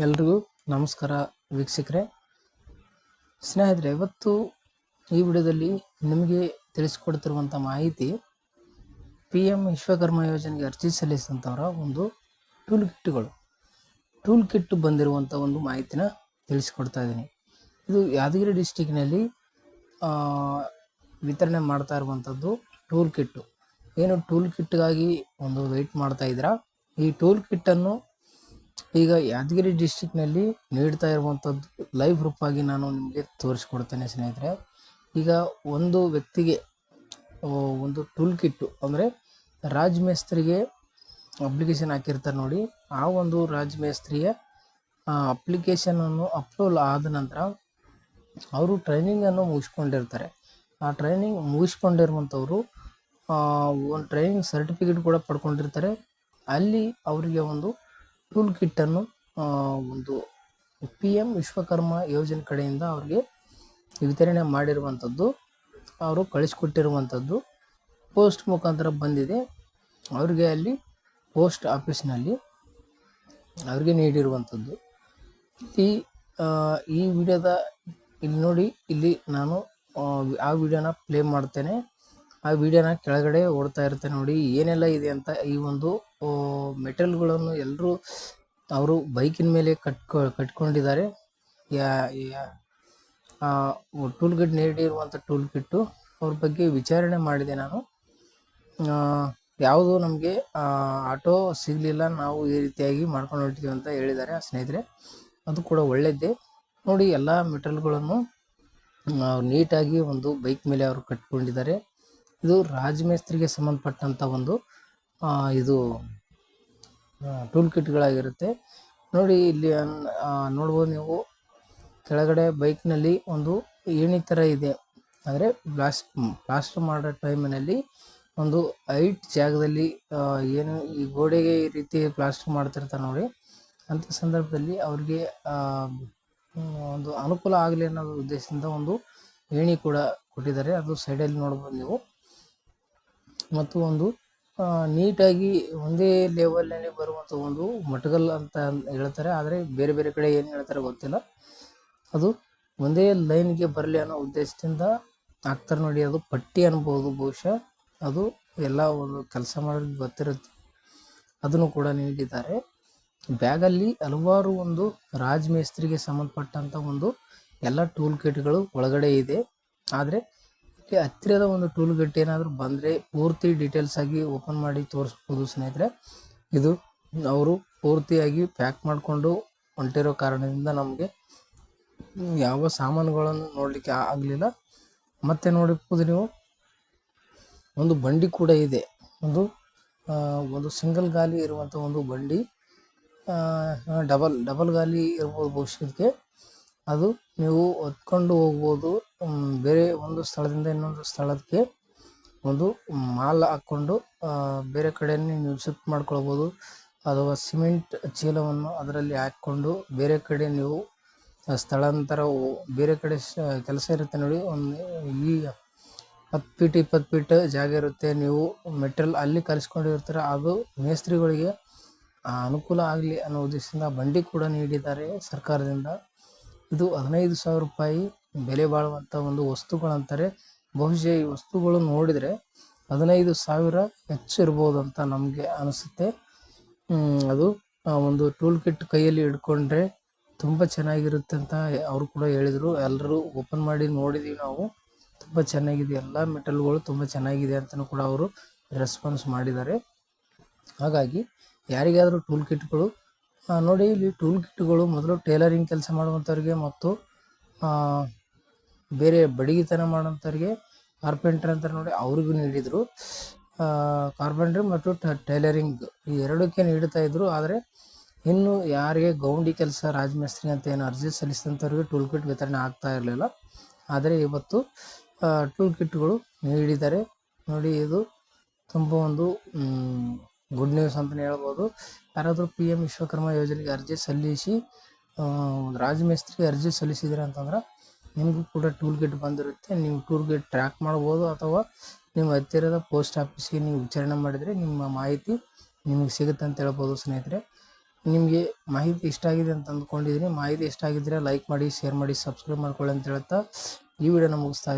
ಎಲ್ರಿಗೂ ನಮಸ್ಕಾರ ವೀಕ್ಷಕರೇ. ಸ್ನೇಹಿತರೆ, ಇವತ್ತು ಈ ವಿಡಿಯೋದಲ್ಲಿ ನಿಮಗೆ ತಿಳಿಸಿಕೊಡ್ತಿರುವಂಥ ಮಾಹಿತಿ PM ವಿಶ್ವಕರ್ಮ ಯೋಜನೆಗೆ ಅರ್ಜಿ ಸಲ್ಲಿಸಿದಂಥವರ ಒಂದು ಟೂಲ್ ಕಿಟ್ ಬಂದಿರುವಂಥ ಒಂದು ಮಾಹಿತಿನ ತಿಳಿಸಿಕೊಡ್ತಾ ಇದ್ದೀನಿ. ಇದು ಯಾದಗಿರಿ ಡಿಸ್ಟಿಕ್ನಲ್ಲಿ ವಿತರಣೆ ಮಾಡ್ತಾ ಇರುವಂಥದ್ದು ಟೂಲ್ ಕಿಟ್ಟು. ಏನು ಟೂಲ್ ಕಿಟ್ಗಾಗಿ ಒಂದು ವೆಯ್ಟ್ ಮಾಡ್ತಾ ಇದ್ದೀರಾ, ಈ ಟೂಲ್ ಕಿಟ್ಟನ್ನು ಈಗ ಯಾದಗಿರಿ ಡಿಸ್ಟಿಕ್ನಲ್ಲಿ ನೀಡ್ತಾ ಇರುವಂಥದ್ದು ಲೈವ್ ಪ್ರೂಫ್ ಆಗಿ ನಾನು ನಿಮಗೆ ತೋರಿಸ್ಕೊಡ್ತೇನೆ ಸ್ನೇಹಿತರೆ. ಈಗ ಒಂದು ವ್ಯಕ್ತಿಗೆ ಒಂದು ಟೂಲ್ ಕಿಟ್ಟು ಅಂದರೆ ರಾಜ್ ಮೇಸ್ತ್ರಿಗೆ ಅಪ್ಲಿಕೇಶನ್ ಹಾಕಿರ್ತಾರೆ ನೋಡಿ, ಆ ಒಂದು ರಾಜ್ ಮೇಸ್ತ್ರಿಯ ಅಪ್ಲಿಕೇಶನನ್ನು ಅಪ್ಲೋಡ್ ಆದ ನಂತರ ಅವರು ಟ್ರೈನಿಂಗನ್ನು ಮುಗಿಸ್ಕೊಂಡಿರ್ತಾರೆ. ಆ ಟ್ರೈನಿಂಗ್ ಮುಗಿಸ್ಕೊಂಡಿರುವಂಥವರು ಒಂದು ಟ್ರೈನಿಂಗ್ ಸರ್ಟಿಫಿಕೇಟ್ ಕೂಡ ಪಡ್ಕೊಂಡಿರ್ತಾರೆ. ಅಲ್ಲಿ ಅವರಿಗೆ ಒಂದು ಟೂಲ್ ಕಿಟ್ಟನ್ನು ಒಂದು PM ವಿಶ್ವಕರ್ಮ ಯೋಜನೆ ಕಡೆಯಿಂದ ಅವರಿಗೆ ವಿತರಣೆ ಮಾಡಿರುವಂಥದ್ದು, ಅವರು ಕಳಿಸ್ಕೊಟ್ಟಿರುವಂಥದ್ದು ಪೋಸ್ಟ್ ಮುಖಾಂತರ ಬಂದಿದೆ. ಅವರಿಗೆ ಅಲ್ಲಿ ಪೋಸ್ಟ್ ಆಫೀಸ್ನಲ್ಲಿ ಅವ್ರಿಗೆ ನೀಡಿರುವಂಥದ್ದು. ಈ ವಿಡಿಯೋದ ಇಲ್ಲಿ ನೋಡಿ, ಇಲ್ಲಿ ನಾನು ಆ ವಿಡಿಯೋನ ಪ್ಲೇ ಮಾಡ್ತೇನೆ. ಆ ವಿಡಿಯೋನ ಕೆಳಗಡೆ ಓಡ್ತಾ ಇರ್ತೇನೆ ನೋಡಿ, ಏನೆಲ್ಲ ಇದೆ ಅಂತ. ಈ ಒಂದು ಮೆಟೀರಿಯಲ್ಗಳನ್ನು ಎಲ್ಲರೂ ಅವರು ಬೈಕಿನ ಮೇಲೆ ಕಟ್ಕೊಂಡಿದ್ದಾರೆ. ಟೂಲ್ ಕಿಟ್ ನೀಡಿರುವಂಥ ಟೂಲ್ ಕಿಟ್ಟು ಅವ್ರ ಬಗ್ಗೆ ವಿಚಾರಣೆ ಮಾಡಿದೆ ನಾನು. ಯಾವುದು ನಮಗೆ ಆಟೋ ಸಿಗಲಿಲ್ಲ, ನಾವು ಈ ರೀತಿಯಾಗಿ ಮಾಡ್ಕೊಂಡು ಹೊರಟಿದ್ದೀವಿ ಅಂತ ಹೇಳಿದ್ದಾರೆ ಸ್ನೇಹಿತರೆ. ಅದು ಕೂಡ ಒಳ್ಳೆಯದೇ ನೋಡಿ. ಎಲ್ಲ ಮೆಟೀರಿಯಲ್ಗಳನ್ನು ನೀಟಾಗಿ ಒಂದು ಬೈಕ್ ಮೇಲೆ ಅವರು ಕಟ್ಕೊಂಡಿದ್ದಾರೆ. ಇದು ರಾಜ್ ಮೇಸ್ತ್ರಿಗೆ ಸಂಬಂಧಪಟ್ಟಂಥ ಒಂದು ಇದು ಟೂಲ್ ಕಿಟ್ಗಳಾಗಿರುತ್ತೆ ನೋಡಿ. ಇಲ್ಲಿ ನೋಡ್ಬೋದು ನೀವು, ಕೆಳಗಡೆ ಬೈಕ್ನಲ್ಲಿ ಒಂದು ಏಣಿ ಥರ ಇದೆ. ಅಂದರೆ ಪ್ಲಾಸ್ಟರ್ ಮಾಡೋ ಟೈಮಿನಲ್ಲಿ ಒಂದು ಹೈಟ್ ಜಾಗದಲ್ಲಿ ಏನು ಈ ಗೋಡೆಗೆ ಈ ರೀತಿ ಪ್ಲಾಸ್ಟರ್ ಮಾಡ್ತಿರ್ತಾರೆ ನೋಡಿ, ಅಂಥ ಸಂದರ್ಭದಲ್ಲಿ ಅವ್ರಿಗೆ ಒಂದು ಅನುಕೂಲ ಆಗಲಿ ಅನ್ನೋ ಉದ್ದೇಶದಿಂದ ಒಂದು ಏಣಿ ಕೂಡ ಕೊಟ್ಟಿದ್ದಾರೆ. ಅದು ಸೈಡಲ್ಲಿ ನೋಡ್ಬೋದು ನೀವು. ಮತ್ತು ಒಂದು ನೀಟಾಗಿ ಒಂದೇ ಲೆವೆಲ್ನಲ್ಲಿ ಬರುವಂಥ ಒಂದು ಮಟಗಲ್ ಅಂತ ಹೇಳ್ತಾರೆ, ಆದರೆ ಬೇರೆ ಬೇರೆ ಕಡೆ ಏನು ಹೇಳ್ತಾರೆ ಗೊತ್ತಿಲ್ಲ. ಅದು ಒಂದೇ ಲೈನ್ಗೆ ಬರಲಿ ಅನ್ನೋ ಉದ್ದೇಶದಿಂದ ಹಾಕ್ತಾರೆ ನೋಡಿ. ಅದು ಪಟ್ಟಿ ಅನ್ಬೋದು ಬಹುಶಃ, ಅದು ಎಲ್ಲ ಒಂದು ಕೆಲಸ ಮಾಡೋರಿಗೆ ಗೊತ್ತಿರುತ್ತೆ. ಅದನ್ನು ಕೂಡ ನೀಡಿದ್ದಾರೆ. ಬ್ಯಾಗಲ್ಲಿ ಹಲವಾರು ಒಂದು ರಾಜ್ ಮೇಸ್ತ್ರಿಗೆ ಸಂಬಂಧಪಟ್ಟಂಥ ಒಂದು ಎಲ್ಲ ಟೂಲ್ ಕಿಟ್ಗಳು ಒಳಗಡೆ ಇದೆ. ಆದರೆ ಹತ್ತಿರದ ಒಂದು ಟೂಲ್ ಕಿಟ್ ಏನಾದರೂ ಬಂದರೆ ಪೂರ್ತಿ ಡೀಟೇಲ್ಸ್ ಆಗಿ ಓಪನ್ ಮಾಡಿ ತೋರಿಸ್ಬೋದು ಸ್ನೇಹಿತರೆ. ಇದು ಅವರು ಪೂರ್ತಿಯಾಗಿ ಪ್ಯಾಕ್ ಮಾಡಿಕೊಂಡು ಹೊಂಟಿರೋ ಕಾರಣದಿಂದ ನಮಗೆ ಯಾವ ಸಾಮಾನುಗಳನ್ನು ನೋಡಲಿಕ್ಕೆ ಆಗಲಿಲ್ಲ. ಮತ್ತೆ ನೋಡಿರ್ಬೋದು ನೀವು, ಒಂದು ಬಂಡಿ ಕೂಡ ಇದೆ. ಒಂದು ಸಿಂಗಲ್ ಗಾಲಿ ಇರುವಂಥ ಒಂದು ಬಂಡಿ, ಡಬಲ್ ಗಾಲಿ ಇರ್ಬೋದು ಬಹುಶಃಕ್ಕೆ. ಅದು ನೀವು ಹೊತ್ಕೊಂಡು ಹೋಗ್ಬೋದು. ಬೇರೆ ಒಂದು ಸ್ಥಳದಿಂದ ಇನ್ನೊಂದು ಸ್ಥಳಕ್ಕೆ ಒಂದು ಮಾಲ್ ಹಾಕ್ಕೊಂಡು ಬೇರೆ ಕಡೆಯಲ್ಲಿ ನೀವು ಶಿಫ್ಟ್ ಮಾಡ್ಕೊಳ್ಬೋದು. ಅಥವಾ ಸಿಮೆಂಟ್ ಚೀಲವನ್ನು ಅದರಲ್ಲಿ ಹಾಕ್ಕೊಂಡು ಬೇರೆ ಕಡೆ ನೀವು ಸ್ಥಳಾಂತರ, ಬೇರೆ ಕಡೆ ಕೆಲಸ ಇರುತ್ತೆ ನೋಡಿ. ಈ 10 ಫೀಟ್ 20 ಫೀಟ್ ಜಾಗ ಇರುತ್ತೆ, ನೀವು ಮೆಟೀರಿಯಲ್ ಅಲ್ಲಿ ಕಲಿಸ್ಕೊಂಡಿರ್ತೀರ. ಅದು ಮೇಸ್ತ್ರಿಗಳಿಗೆ ಅನುಕೂಲ ಆಗಲಿ ಅನ್ನೋ ಉದ್ದೇಶದಿಂದ ಬಂಡಿ ಕೂಡ ನೀಡಿದ್ದಾರೆ ಸರ್ಕಾರದಿಂದ. ಇದು 15,000 ರೂಪಾಯಿ ಬೆಲೆ ಬಾಳುವಂಥ ಒಂದು ವಸ್ತುಗಳಂತಾರೆ. ಬಹುಶಃ ಈ ವಸ್ತುಗಳು ನೋಡಿದರೆ 15,000 ಹೆಚ್ಚು ಇರ್ಬೋದು ಅಂತ ನಮಗೆ ಅನಿಸುತ್ತೆ. ಅದು ಒಂದು ಟೂಲ್ ಕಿಟ್ ಕೈಯಲ್ಲಿ ಹಿಡ್ಕೊಂಡ್ರೆ ತುಂಬ ಚೆನ್ನಾಗಿರುತ್ತೆ ಅಂತ ಅವರು ಕೂಡ ಹೇಳಿದರು. ಎಲ್ಲರೂ ಓಪನ್ ಮಾಡಿ ನೋಡಿದ್ದೀವಿ ನಾವು, ತುಂಬ ಚೆನ್ನಾಗಿದೆ, ಎಲ್ಲ ಮೆಟೀರಿಯಲ್ಗಳು ತುಂಬ ಚೆನ್ನಾಗಿದೆ ಅಂತಲೂ ಕೂಡ ಅವರು ರೆಸ್ಪಾನ್ಸ್ ಮಾಡಿದ್ದಾರೆ. ಹಾಗಾಗಿ ಯಾರಿಗಾದರೂ ಟೂಲ್ ಕಿಟ್ಗಳು ನೋಡಿ, ಇಲ್ಲಿ ಟೂಲ್ ಕಿಟ್ಗಳು ಮೊದಲು ಟೇಲರಿಂಗ್ ಕೆಲಸ ಮಾಡುವಂಥವ್ರಿಗೆ ಮತ್ತು ಬೇರೆ ಬಡಗಿತನ ಮಾಡೋಂಥವ್ರಿಗೆ, ಕಾರ್ಪೆಂಟರ್ ಅಂತಾರೆ ನೋಡಿ, ಅವ್ರಿಗೂ ನೀಡಿದರು. ಕಾರ್ಪೆಂಟ್ರಿ ಮತ್ತು ಟೈಲರಿಂಗ್ ಈ ಎರಡಕ್ಕೆ ನೀಡ್ತಾ ಇದ್ರು. ಆದರೆ ಇನ್ನು ಯಾರಿಗೆ ಗೌಂಡಿ ಕೆಲಸ, ರಾಜ್ ಮೇಸ್ತ್ರಿ ಅಂತ ಏನು ಅರ್ಜಿ ಸಲ್ಲಿಸಿದಂಥವ್ರಿಗೆ ಟೂಲ್ ಕಿಟ್ ವಿತರಣೆ ಆಗ್ತಾ ಇರಲಿಲ್ಲ. ಆದರೆ ಇವತ್ತು ಟೂಲ್ ಕಿಟ್ಗಳು ನೀಡಿದ್ದಾರೆ ನೋಡಿ. ಇದು ತುಂಬ ಒಂದು ಗುಡ್ ನ್ಯೂಸ್ ಅಂತಲೇ ಹೇಳ್ಬೋದು. ಯಾರಾದರೂ PM ವಿಶ್ವಕರ್ಮ ಯೋಜನೆಗೆ ಅರ್ಜಿ ಸಲ್ಲಿಸಿ ರಾಜ್ ಮೇಸ್ತ್ರಿಗೆ ಅರ್ಜಿ ಸಲ್ಲಿಸಿದ್ರೆ ಅಂತಂದ್ರೆ ನಿಮಗೂ ಕೂಡ ಟೂಲ್ ಕಿಟ್ ಬಂದಿರುತ್ತೆ. ನೀವು ಟೂಲ್ ಕಿಟ್ ಟ್ರ್ಯಾಕ್ ಮಾಡ್ಬೋದು, ಅಥವಾ ನಿಮ್ಮ ಹತ್ತಿರದ ಪೋಸ್ಟ್ ಆಫೀಸ್ಗೆ ನೀವು ವಿಚಾರಣೆ ಮಾಡಿದರೆ ನಿಮ್ಮ ಮಾಹಿತಿ ನಿಮಗೆ ಸಿಗುತ್ತೆ ಅಂತ ಹೇಳ್ಬೋದು ಸ್ನೇಹಿತರೆ. ನಿಮಗೆ ಮಾಹಿತಿ ಇಷ್ಟ ಆಗಿದೆ ಅಂತ ಅಂದ್ಕೊಂಡಿದ್ದೀನಿ. ಮಾಹಿತಿ ಇಷ್ಟ ಆಗಿದ್ರೆ ಲೈಕ್ ಮಾಡಿ, ಶೇರ್ ಮಾಡಿ, ಸಬ್ಸ್ಕ್ರೈಬ್ ಮಾಡ್ಕೊಳ್ಳಿ ಅಂತ ಹೇಳ್ತಾ ಈ ವಿಡಿಯೋನ ಮುಗಿಸ್ತಾ